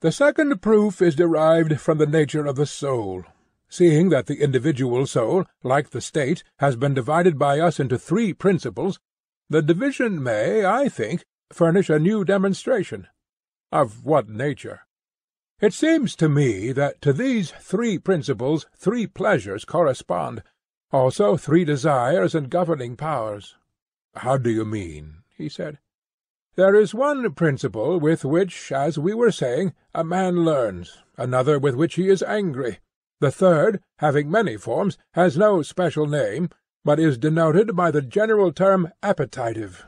The second proof is derived from the nature of the soul. Seeing that the individual soul, like the state, has been divided by us into three principles, the division may, I think, furnish a new demonstration. Of what nature? It seems to me that to these three principles three pleasures correspond, also three desires and governing powers. How do you mean? He said. There is one principle with which, as we were saying, a man learns, another with which he is angry. The third, having many forms, has no special name, but is denoted by the general term appetitive.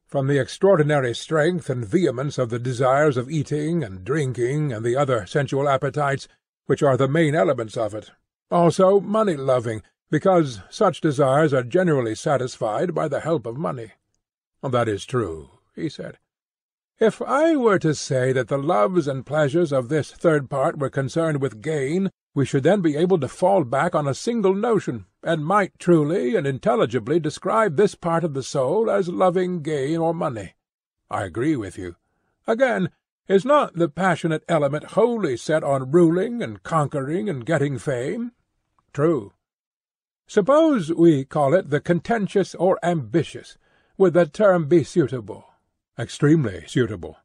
From the extraordinary strength and vehemence of the desires of eating and drinking and the other sensual appetites, which are the main elements of it. Also money-loving, because such desires are generally satisfied by the help of money. That is true, he said. If I were to say that the loves and pleasures of this third part were concerned with gain, we should then be able to fall back on a single notion, and might truly and intelligibly describe this part of the soul as loving gain or money. I agree with you. Again, is not the passionate element wholly set on ruling and conquering and getting fame? True. Suppose we call it the contentious or ambitious. Would the term be suitable? Extremely suitable.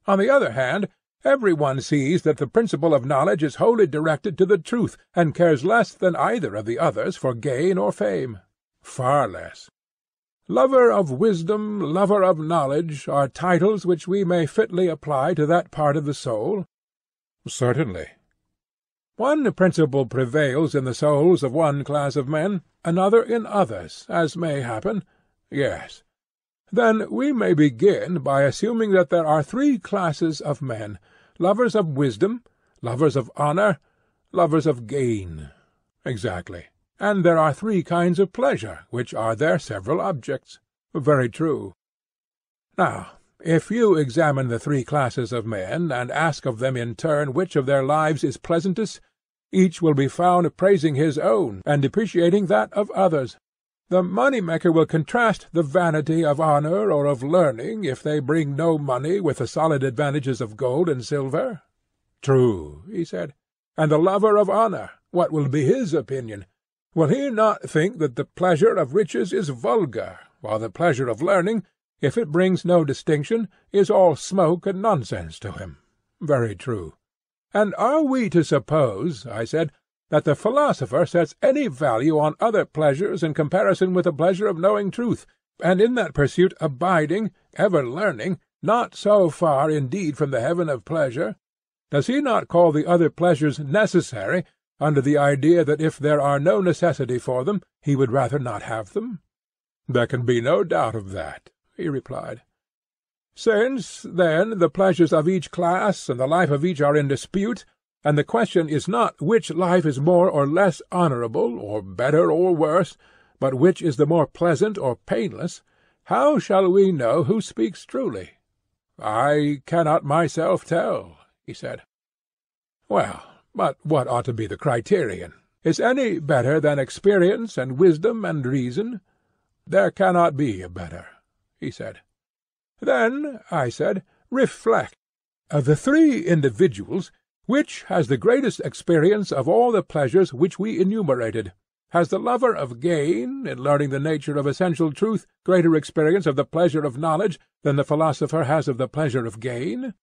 On the other hand, every one sees that the principle of knowledge is wholly directed to the truth, and cares less than either of the others for gain or fame. Far less. Lover of wisdom, lover of knowledge, are titles which we may fitly apply to that part of the soul? Certainly. One principle prevails in the souls of one class of men, another in others, as may happen. Yes. Then we may begin by assuming that there are three classes of men, lovers of wisdom, lovers of honor, lovers of gain. Exactly. And there are three kinds of pleasure, which are their several objects. Very true. Now, if you examine the three classes of men, and ask of them in turn which of their lives is pleasantest, each will be found praising his own, and depreciating that of others. The money-maker will contrast the vanity of honor or of learning if they bring no money with the solid advantages of gold and silver. True, he said. And the lover of honor, what will be his opinion? Will he not think that the pleasure of riches is vulgar, while the pleasure of learning, if it brings no distinction, is all smoke and nonsense to him? Very true. And are we to suppose, I said, that the philosopher sets any value on other pleasures in comparison with the pleasure of knowing truth, and in that pursuit abiding, ever learning, not so far indeed from the heaven of pleasure? Does he not call the other pleasures necessary, under the idea that if there are no necessity for them, he would rather not have them? There can be no doubt of that, he replied. Since, then, the pleasures of each class and the life of each are in dispute, and the question is not which life is more or less honorable, or better or worse, but which is the more pleasant or painless, how shall we know who speaks truly? I cannot myself tell, he said. Well, but what ought to be the criterion? Is any better than experience and wisdom and reason? There cannot be a better, he said. Then, I said, reflect. Of the three individuals, which has the greatest experience of all the pleasures which we enumerated? Has the lover of gain, in learning the nature of essential truth, greater experience of the pleasure of knowledge than the philosopher has of the pleasure of gain?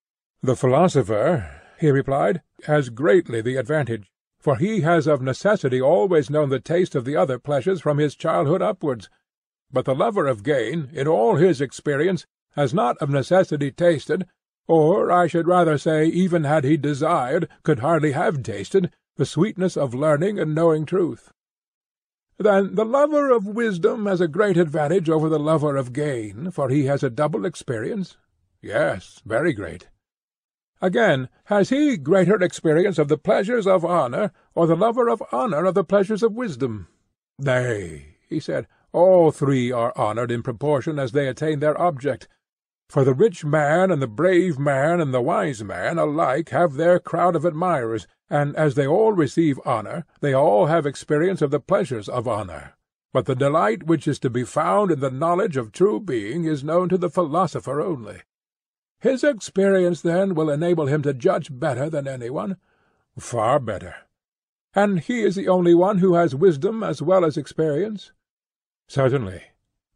The philosopher, he replied, has greatly the advantage, for he has of necessity always known the taste of the other pleasures from his childhood upwards. But the lover of gain, in all his experience, has not of necessity tasted, or, I should rather say, even had he desired, could hardly have tasted, the sweetness of learning and knowing truth. Then the lover of wisdom has a great advantage over the lover of gain, for he has a double experience? Yes, very great. Again, has he greater experience of the pleasures of honor, or the lover of honor of the pleasures of wisdom? Nay, he said, all three are honored in proportion as they attain their object. For the rich man and the brave man and the wise man alike have their crowd of admirers, and as they all receive honor, they all have experience of the pleasures of honor. But the delight which is to be found in the knowledge of true being is known to the philosopher only. His experience, then, will enable him to judge better than anyone? Far better. And he is the only one who has wisdom as well as experience? Certainly.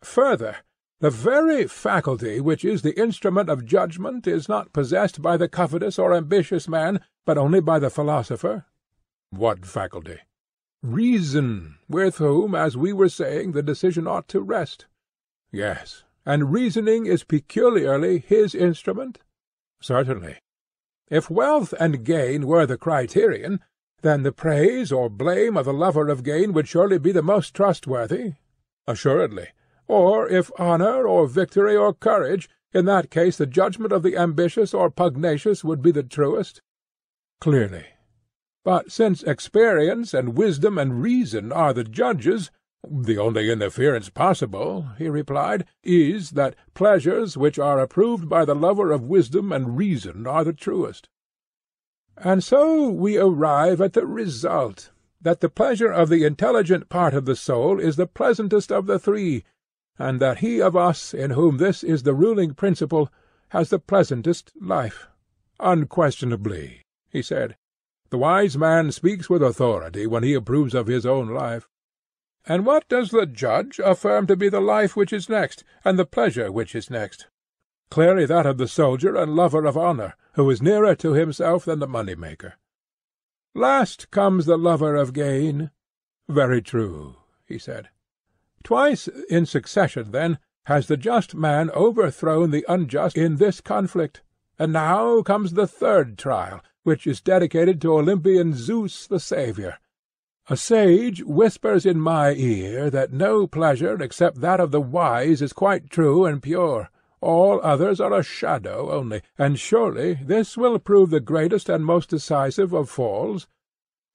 Further, the very faculty which is the instrument of judgment is not possessed by the covetous or ambitious man, but only by the philosopher. What faculty? Reason, with whom, as we were saying, the decision ought to rest. Yes, and reasoning is peculiarly his instrument? Certainly. If wealth and gain were the criterion, then the praise or blame of the lover of gain would surely be the most trustworthy? Assuredly. Or if honour or victory or courage, in that case the judgment of the ambitious or pugnacious would be the truest? Clearly. But since experience and wisdom and reason are the judges, the only interference possible, he replied, is that pleasures which are approved by the lover of wisdom and reason are the truest. And so we arrive at the result, that the pleasure of the intelligent part of the soul is the pleasantest of the three, and that he of us in whom this is the ruling principle has the pleasantest life. Unquestionably, he said. The wise man speaks with authority when he approves of his own life. And what does the judge affirm to be the life which is next, and the pleasure which is next? Clearly that of the soldier and lover of honour, who is nearer to himself than the money-maker. Last comes the lover of gain. Very true, he said. Twice in succession, then, has the just man overthrown the unjust in this conflict, and now comes the third trial, which is dedicated to Olympian Zeus the Saviour. A sage whispers in my ear that no pleasure except that of the wise is quite true and pure. All others are a shadow only, and surely this will prove the greatest and most decisive of falls?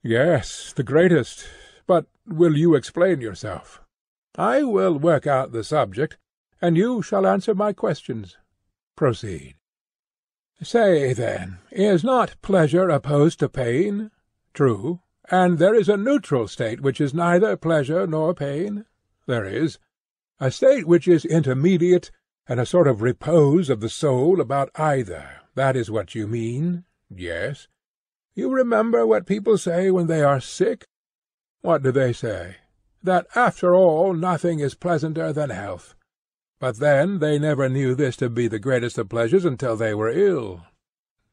Yes, the greatest. But will you explain yourself? I will work out the subject, and you shall answer my questions. Proceed. Say, then, is not pleasure opposed to pain? True. And there is a neutral state which is neither pleasure nor pain? There is. A state which is intermediate, and a sort of repose of the soul about either. That is what you mean? Yes. You remember what people say when they are sick? What do they say? That after all nothing is pleasanter than health. But then they never knew this to be the greatest of pleasures until they were ill.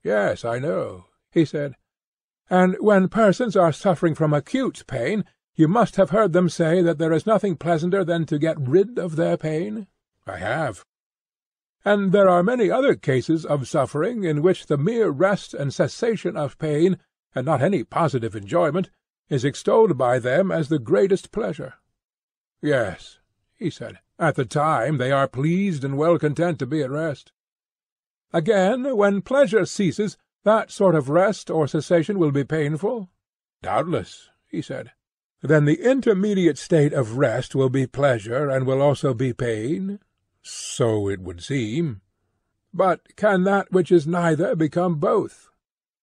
Yes, I know, he said. And when persons are suffering from acute pain, you must have heard them say that there is nothing pleasanter than to get rid of their pain? I have. And there are many other cases of suffering in which the mere rest and cessation of pain, and not any positive enjoyment, is extolled by them as the greatest pleasure. Yes, he said. At the time they are pleased and well content to be at rest. Again, when pleasure ceases, that sort of rest or cessation will be painful? Doubtless, he said. Then the intermediate state of rest will be pleasure, and will also be pain? So it would seem. But can that which is neither become both?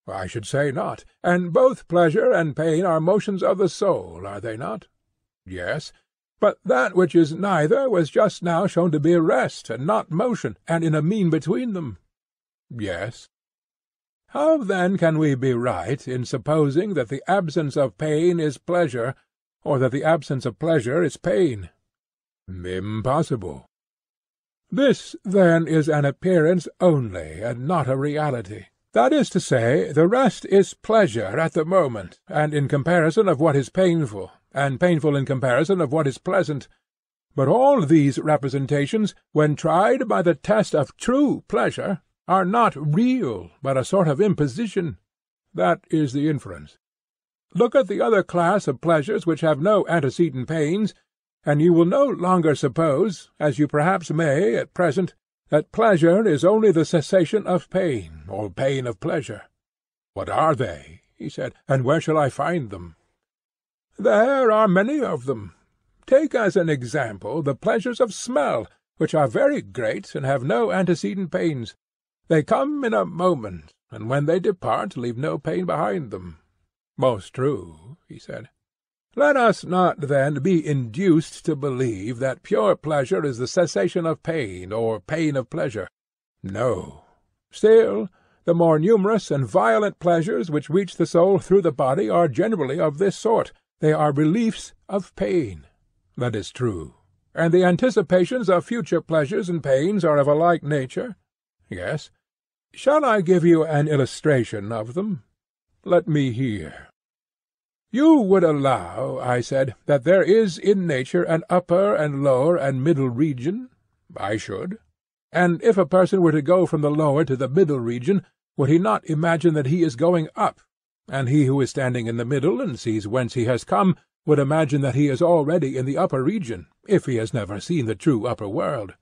I should say not. And both pleasure and pain are motions of the soul, are they not? Yes. But that which is neither was just now shown to be rest, and not motion, and in a mean between them. Yes. How then can we be right in supposing that the absence of pain is pleasure, or that the absence of pleasure is pain? Impossible. This, then, is an appearance only, and not a reality. That is to say, the rest is pleasure at the moment, and in comparison of what is painful, and painful in comparison of what is pleasant. But all these representations, when tried by the test of true pleasure, are not real, but a sort of imposition. That is the inference. Look at the other class of pleasures which have no antecedent pains, and you will no longer suppose, as you perhaps may at present, that pleasure is only the cessation of pain, or pain of pleasure. What are they? He said, and where shall I find them? There are many of them. Take as an example the pleasures of smell, which are very great and have no antecedent pains. They come in a moment, and when they depart leave no pain behind them. Most true, he said. Let us not then be induced to believe that pure pleasure is the cessation of pain, or pain of pleasure. No. Still, the more numerous and violent pleasures which reach the soul through the body are generally of this sort. They are reliefs of pain. That is true. And the anticipations of future pleasures and pains are of a like nature? Yes. Shall I give you an illustration of them? Let me hear. You would allow, I said, that there is in nature an upper and lower and middle region? I should. And if a person were to go from the lower to the middle region, would he not imagine that he is going up, and he who is standing in the middle and sees whence he has come would imagine that he is already in the upper region, if he has never seen the true upper world?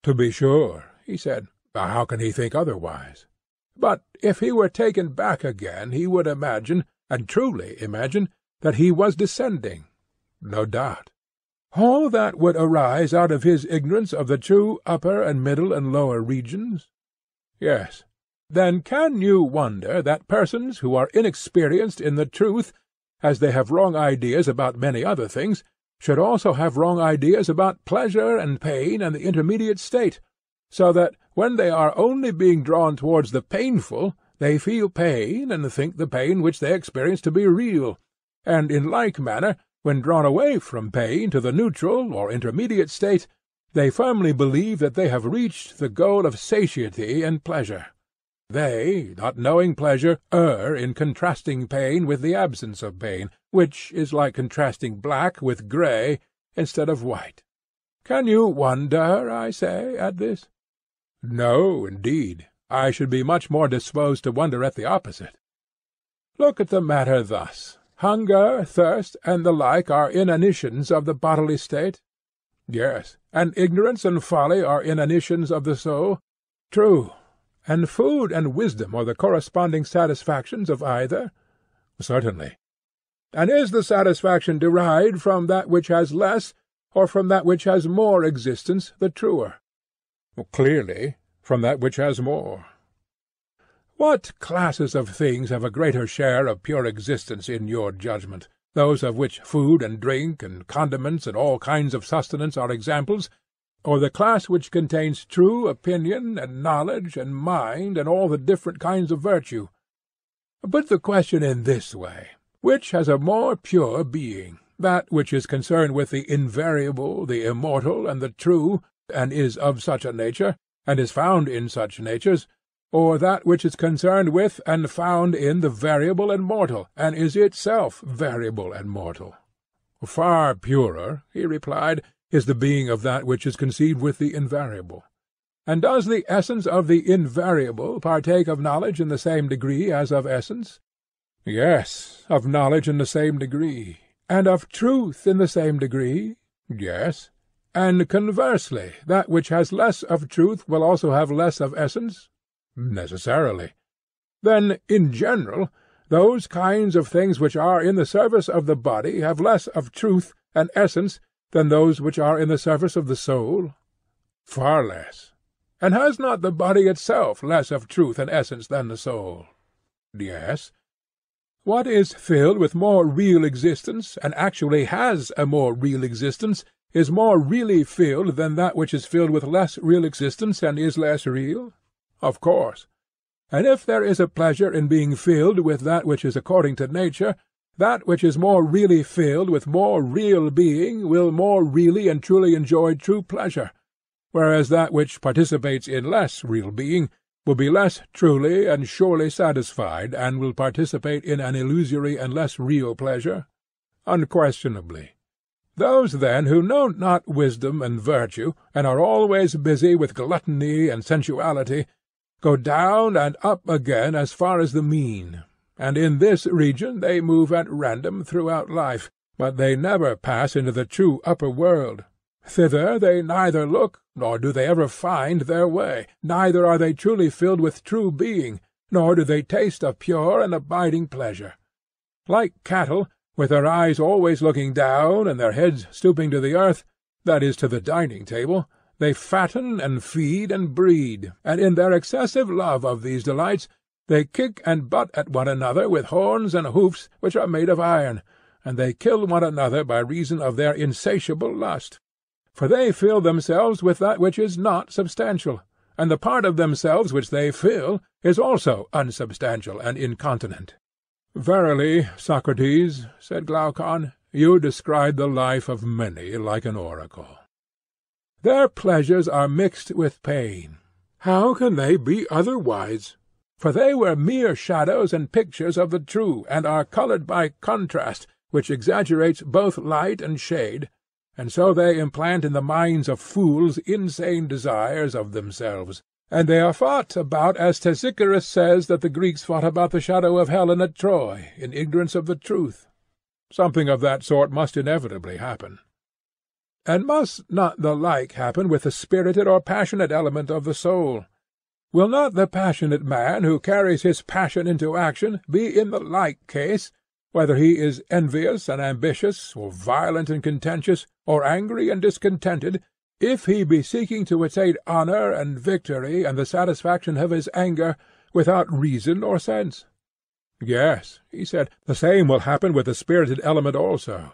To be sure, he said. How can he think otherwise? But if he were taken back again, he would imagine, and truly imagine, that he was descending. No doubt. All that would arise out of his ignorance of the true upper and middle and lower regions? Yes. Then can you wonder that persons who are inexperienced in the truth, as they have wrong ideas about many other things, should also have wrong ideas about pleasure and pain and the intermediate state, so that when they are only being drawn towards the painful, they feel pain and think the pain which they experience to be real, and in like manner, when drawn away from pain to the neutral or intermediate state, they firmly believe that they have reached the goal of satiety and pleasure. They, not knowing pleasure, err in contrasting pain with the absence of pain, which is like contrasting black with grey instead of white. Can you wonder, I say, at this? No, indeed. I should be much more disposed to wonder at the opposite. Look at the matter thus. Hunger, thirst, and the like are inanitions of the bodily state? Yes. And ignorance and folly are inanitions of the soul? True. And food and wisdom are the corresponding satisfactions of either? Certainly. And is the satisfaction derived from that which has less, or from that which has more existence, the truer? Clearly, from that which has more. What classes of things have a greater share of pure existence in your judgment, those of which food and drink and condiments and all kinds of sustenance are examples, or the class which contains true opinion and knowledge and mind and all the different kinds of virtue? Put the question in this way. Which has a more pure being, that which is concerned with the invariable, the immortal, and the true, and is of such a nature, and is found in such natures, or that which is concerned with and found in the variable and mortal, and is itself variable and mortal? Far purer, he replied, is the being of that which is conceived with the invariable. And does the essence of the invariable partake of knowledge in the same degree as of essence? Yes, of knowledge in the same degree. And of truth in the same degree? Yes. And conversely, that which has less of truth will also have less of essence? Necessarily. Then, in general, those kinds of things which are in the service of the body have less of truth and essence than those which are in the service of the soul? Far less. And has not the body itself less of truth and essence than the soul? Yes. What is filled with more real existence, and actually has a more real existence, is more really filled than that which is filled with less real existence and is less real? Of course. And if there is a pleasure in being filled with that which is according to nature, that which is more really filled with more real being will more really and truly enjoy true pleasure, whereas that which participates in less real being will be less truly and surely satisfied, and will participate in an illusory and less real pleasure? Unquestionably. Those, then, who know not wisdom and virtue, and are always busy with gluttony and sensuality, go down and up again as far as the mean, and in this region they move at random throughout life, but they never pass into the true upper world. Thither they neither look, nor do they ever find their way, neither are they truly filled with true being, nor do they taste a pure and abiding pleasure. Like cattle, with their eyes always looking down and their heads stooping to the earth, that is, to the dining-table, they fatten and feed and breed, and in their excessive love of these delights they kick and butt at one another with horns and hoofs which are made of iron, and they kill one another by reason of their insatiable lust. For they fill themselves with that which is not substantial, and the part of themselves which they fill is also unsubstantial and incontinent. "Verily, Socrates," said Glaucon, "you describe the life of many like an oracle. Their pleasures are mixed with pain. How can they be otherwise? For they were mere shadows and pictures of the true, and are coloured by contrast, which exaggerates both light and shade, and so they implant in the minds of fools insane desires of themselves. And they are fought about as Stesichorus says that the Greeks fought about the shadow of Helen at Troy, in ignorance of the truth. Something of that sort must inevitably happen. And must not the like happen with the spirited or passionate element of the soul? Will not the passionate man who carries his passion into action be in the like case, whether he is envious and ambitious, or violent and contentious, or angry and discontented, if he be seeking to attain honour and victory and the satisfaction of his anger without reason or sense? Yes, he said, the same will happen with the spirited element also.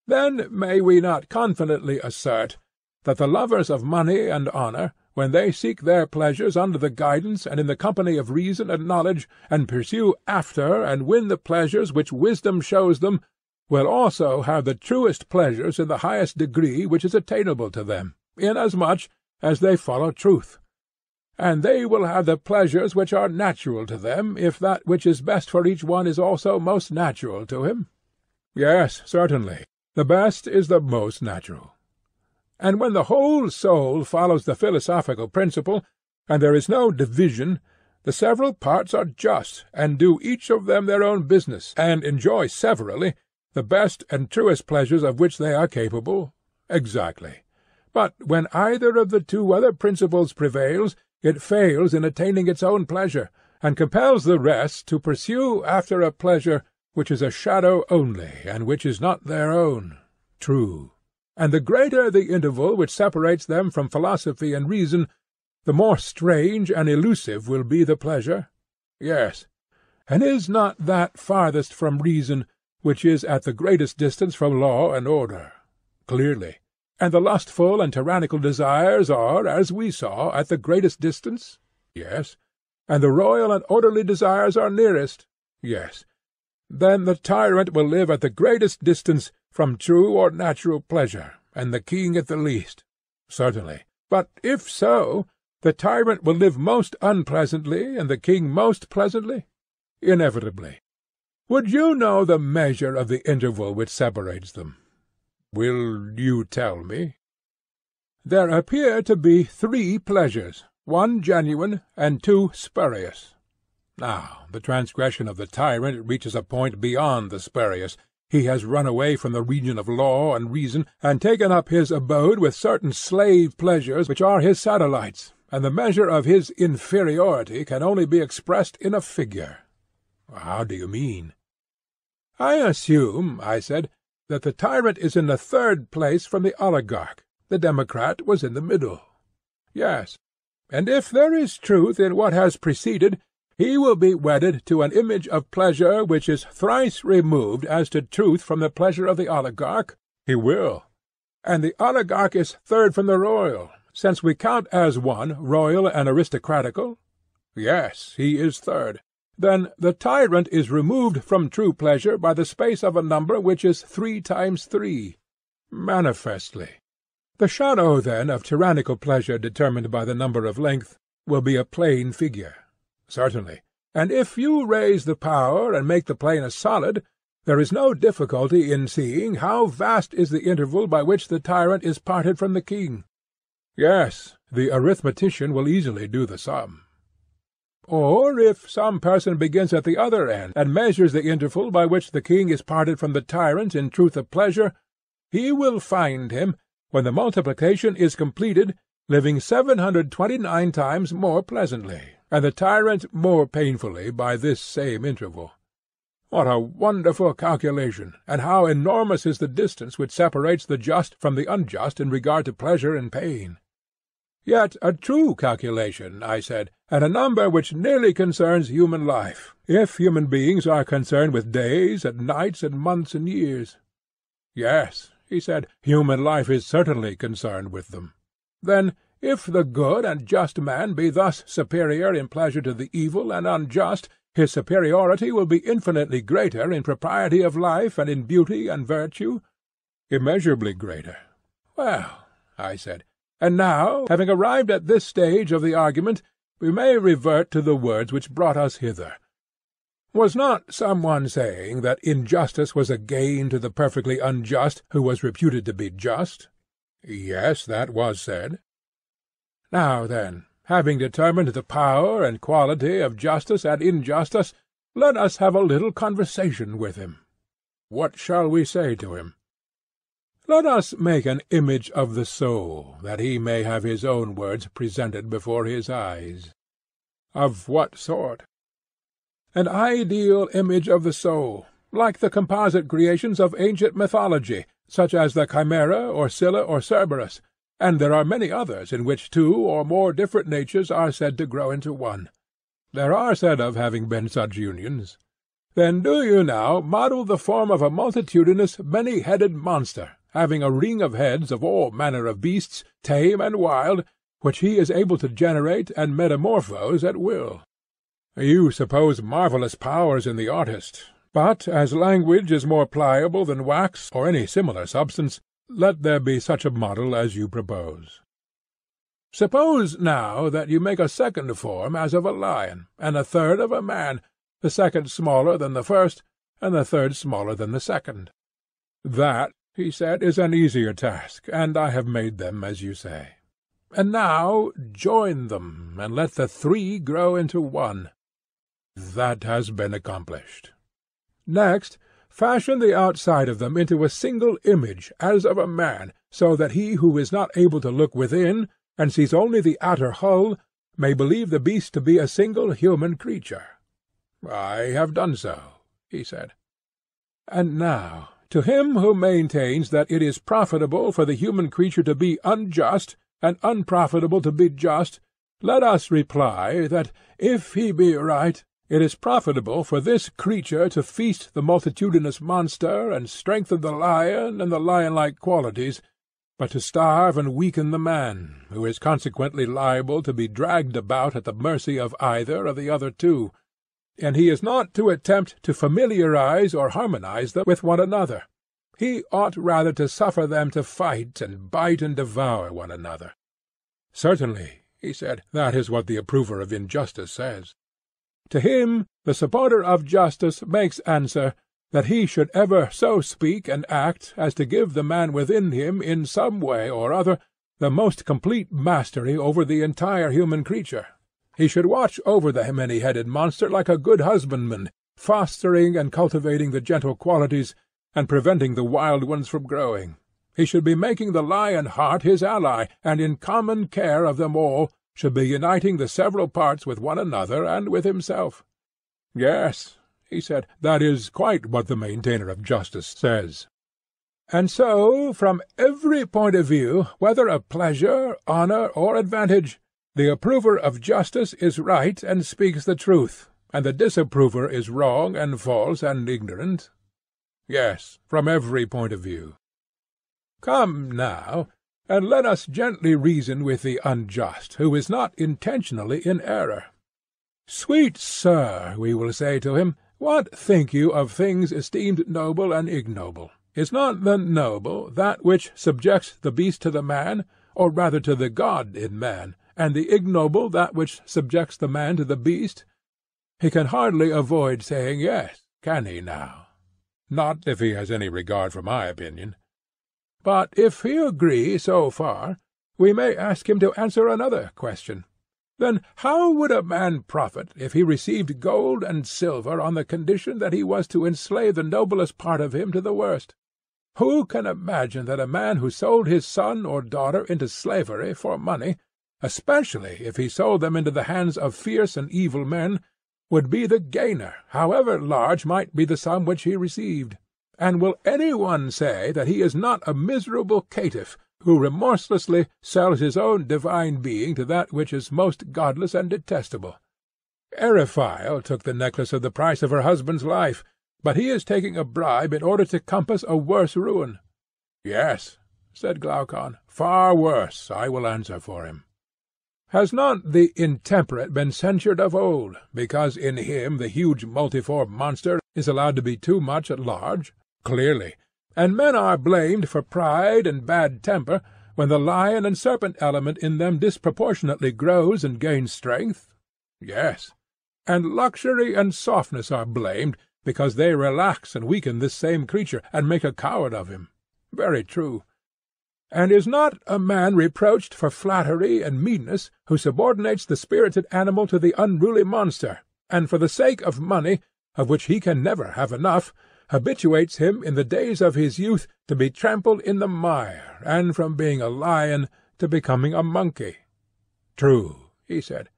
Then may we not confidently assert that the lovers of money and honour, when they seek their pleasures under the guidance and in the company of reason and knowledge, and pursue after and win the pleasures which wisdom shows them, will also have the truest pleasures in the highest degree which is attainable to them, inasmuch as they follow truth. And they will have the pleasures which are natural to them, if that which is best for each one is also most natural to him. Yes, certainly, the best is the most natural. And when the whole soul follows the philosophical principle, and there is no division, the several parts are just, and do each of them their own business, and enjoy severally the best and truest pleasures of which they are capable. Exactly. But when either of the two other principles prevails, it fails in attaining its own pleasure, and compels the rest to pursue after a pleasure which is a shadow only, and which is not their own. True. And the greater the interval which separates them from philosophy and reason, the more strange and elusive will be the pleasure. Yes. And is not that farthest from reason which is at the greatest distance from law and order? Clearly. And the lustful and tyrannical desires are, as we saw, at the greatest distance? Yes. And the royal and orderly desires are nearest? Yes. Then the tyrant will live at the greatest distance from true or natural pleasure, and the king at the least. Certainly. But if so, the tyrant will live most unpleasantly, and the king most pleasantly? Inevitably. Would you know the measure of the interval which separates them? Will you tell me? There appear to be 3 pleasures, 1 genuine and 2 spurious. Now, the transgression of the tyrant reaches a point beyond the spurious. He has run away from the region of law and reason, and taken up his abode with certain slave pleasures which are his satellites, and the measure of his inferiority can only be expressed in a figure. How do you mean? I assume, I said, that the tyrant is in the 3rd place from the oligarch. The democrat was in the middle. Yes. And if there is truth in what has preceded, he will be wedded to an image of pleasure which is thrice removed as to truth from the pleasure of the oligarch. He will. And the oligarch is 3rd from the royal, since we count as one royal and aristocratical. Yes, he is 3rd. Then the tyrant is removed from true pleasure by the space of a number which is 3 times 3. Manifestly. The shadow, then, of tyrannical pleasure determined by the number of length will be a plane figure. Certainly. And if you raise the power and make the plane a solid, there is no difficulty in seeing how vast is the interval by which the tyrant is parted from the king. Yes, the arithmetician will easily do the sum. Or if some person begins at the other end, and measures the interval by which the king is parted from the tyrant in truth of pleasure, he will find him, when the multiplication is completed, living 729 times more pleasantly, and the tyrant more painfully by this same interval. What a wonderful calculation, and how enormous is the distance which separates the just from the unjust in regard to pleasure and pain! Yet a true calculation, I said, and a number which nearly concerns human life, if human beings are concerned with days and nights and months and years. Yes, he said, human life is certainly concerned with them. Then If the good and just man be thus superior in pleasure to the evil and unjust, his superiority will be infinitely greater in propriety of life and in beauty and virtue. Immeasurably greater. Well, I said, and now, having arrived at this stage of the argument, we may revert to the words which brought us hither. Was not some one saying that injustice was a gain to the perfectly unjust who was reputed to be just? Yes, that was said. Now then, having determined the power and quality of justice and injustice, let us have a little conversation with him. What shall we say to him? Let us make an image of the soul, that he may have his own words presented before his eyes. Of what sort? An ideal image of the soul, like the composite creations of ancient mythology, such as the Chimera or Scylla or Cerberus, and there are many others in which two or more different natures are said to grow into one. There are said of having been such unions. Then do you now model the form of a multitudinous, many-headed monster, having a ring of heads of all manner of beasts, tame and wild, which he is able to generate and metamorphose at will. You suppose marvellous powers in the artist, but as language is more pliable than wax or any similar substance, let there be such a model as you propose. Suppose now that you make a second form as of a lion, and a third of a man, the second smaller than the first, and the third smaller than the second. That, he said, is an easier task, and I have made them as you say. And now join them, and let the three grow into one. That has been accomplished. Next, fashion the outside of them into a single image, as of a man, so that he who is not able to look within, and sees only the outer hull, may believe the beast to be a single human creature. I have done so, he said. And now, to him who maintains that it is profitable for the human creature to be unjust, and unprofitable to be just, let us reply that, if he be right, it is profitable for this creature to feast the multitudinous monster, and strengthen the lion and the lion-like qualities, but to starve and weaken the man, who is consequently liable to be dragged about at the mercy of either of the other two, and he is not to attempt to familiarize or harmonize them with one another. He ought rather to suffer them to fight and bite and devour one another. Certainly, he said, that is what the approver of injustice says. To him the supporter of justice makes answer, that he should ever so speak and act as to give the man within him in some way or other the most complete mastery over the entire human creature. He should watch over the many-headed monster like a good husbandman, fostering and cultivating the gentle qualities, and preventing the wild ones from growing. He should be making the lion heart his ally, and in common care of them all should be uniting the several parts with one another and with himself. Yes, he said, that is quite what the maintainer of justice says. And so, from every point of view, whether of pleasure, honour, or advantage, the approver of justice is right and speaks the truth, and the disapprover is wrong and false and ignorant. Yes, from every point of view. Come now, and let us gently reason with the unjust, who is not intentionally in error. Sweet sir, we will say to him, what think you of things esteemed noble and ignoble? Is not the noble that which subjects the beast to the man, or rather to the god in man, and the ignoble that which subjects the man to the beast? He can hardly avoid saying yes, can he now? Not if he has any regard for my opinion. But if he agree so far, we may ask him to answer another question. Then how would a man profit if he received gold and silver on the condition that he was to enslave the noblest part of him to the worst? Who can imagine that a man who sold his son or daughter into slavery for money, especially if he sold them into the hands of fierce and evil men, would be the gainer, however large might be the sum which he received? And will any one say that he is not a miserable caitiff, who remorselessly sells his own divine being to that which is most godless and detestable? Eriphyle took the necklace of the price of her husband's life, but he is taking a bribe in order to compass a worse ruin. Yes, said Glaucon, far worse, I will answer for him. Has not the intemperate been censured of old, because in him the huge multiform monster is allowed to be too much at large? Clearly. And men are blamed for pride and bad temper, when the lion and serpent element in them disproportionately grows and gains strength? Yes. And luxury and softness are blamed, because they relax and weaken this same creature, and make a coward of him. Very true. And is not a man reproached for flattery and meanness, who subordinates the spirited animal to the unruly monster, and for the sake of money, of which he can never have enough, habituates him in the days of his youth to be trampled in the mire, and from being a lion to becoming a monkey? True, he said.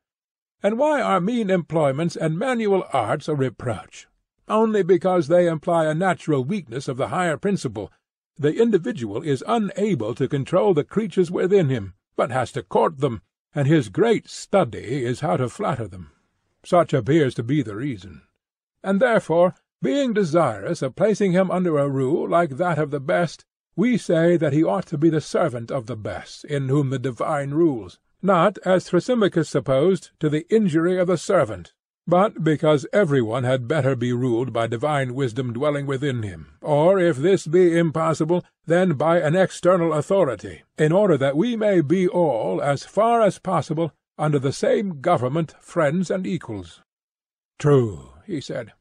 And why are mean employments and manual arts a reproach? Only because they imply a natural weakness of the higher principle. The individual is unable to control the creatures within him, but has to court them, and his great study is how to flatter them. Such appears to be the reason. And therefore, being desirous of placing him under a rule like that of the best, we say that he ought to be the servant of the best, in whom the divine rules, not, as Thrasymachus supposed, to the injury of the servant, but because every one had better be ruled by divine wisdom dwelling within him, or, if this be impossible, then by an external authority, in order that we may be all, as far as possible, under the same government, friends and equals. True, he said.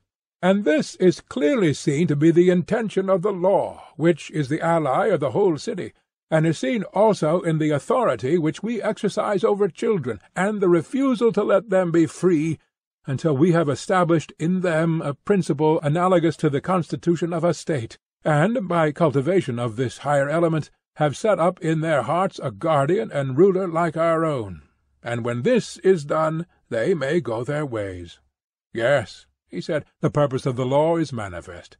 And this is clearly seen to be the intention of the law, which is the ally of the whole city, and is seen also in the authority which we exercise over children, and the refusal to let them be free, until we have established in them a principle analogous to the constitution of a state, and, by cultivation of this higher element, have set up in their hearts a guardian and ruler like our own, and when this is done, they may go their ways. Yes, he said, the purpose of the law is manifest.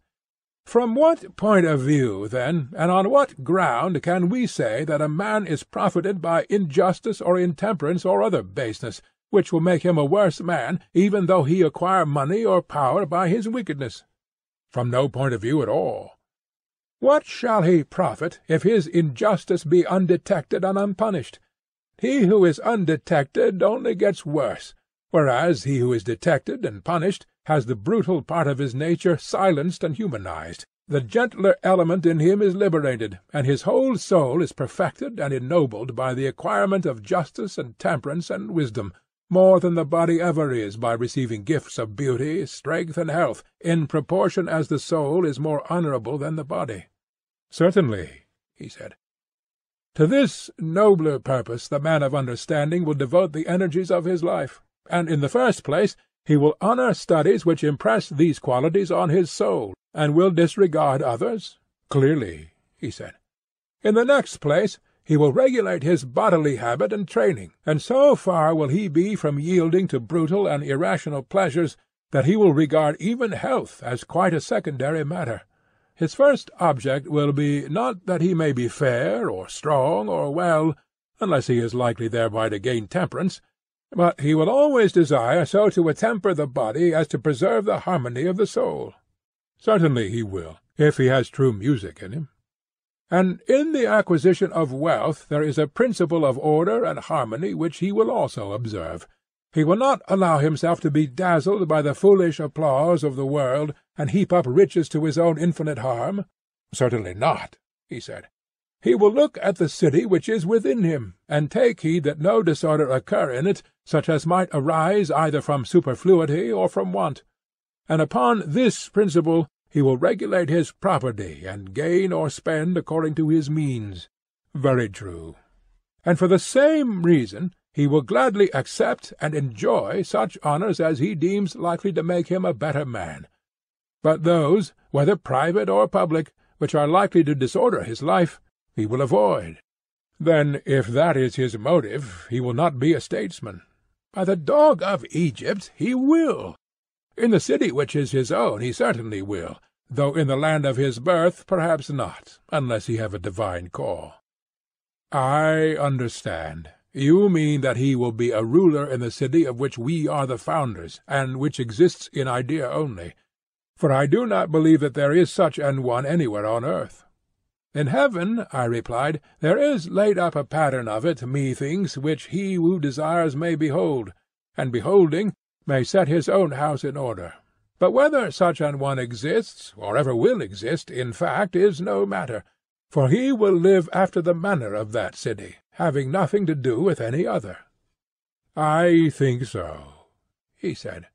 From what point of view, then, and on what ground can we say that a man is profited by injustice or intemperance or other baseness, which will make him a worse man, even though he acquire money or power by his wickedness? From no point of view at all. What shall he profit if his injustice be undetected and unpunished? He who is undetected only gets worse, whereas he who is detected and punished has the brutal part of his nature silenced and humanized. The gentler element in him is liberated, and his whole soul is perfected and ennobled by the acquirement of justice and temperance and wisdom, more than the body ever is by receiving gifts of beauty, strength, and health, in proportion as the soul is more honorable than the body. Certainly, he said. To this nobler purpose the man of understanding will devote the energies of his life, and in the first place he will honor studies which impress these qualities on his soul, and will disregard others? Clearly, he said. In the next place, he will regulate his bodily habit and training, and so far will he be from yielding to brutal and irrational pleasures that he will regard even health as quite a secondary matter. His first object will be, not that he may be fair, or strong, or well, unless he is likely thereby to gain temperance, but he will always desire so to attemper the body as to preserve the harmony of the soul. Certainly he will, if he has true music in him. And in the acquisition of wealth there is a principle of order and harmony which he will also observe. He will not allow himself to be dazzled by the foolish applause of the world, and heap up riches to his own infinite harm. Certainly not, he said. He will look at the city which is within him, and take heed that no disorder occur in it, such as might arise either from superfluity or from want. And upon this principle he will regulate his property, and gain or spend according to his means. Very true. And for the same reason he will gladly accept and enjoy such honours as he deems likely to make him a better man. But those, whether private or public, which are likely to disorder his life, he will avoid. Then, if that is his motive, he will not be a statesman. By the dog of Egypt, he will. In the city which is his own he certainly will, though in the land of his birth perhaps not, unless he have a divine call. I understand. You mean that he will be a ruler in the city of which we are the founders, and which exists in idea only, for I do not believe that there is such an one anywhere on earth. In heaven, I replied, there is laid up a pattern of it, methinks, which he who desires may behold, and beholding may set his own house in order. But whether such an one exists, or ever will exist, in fact, is no matter, for he will live after the manner of that city, having nothing to do with any other. I think so, he said.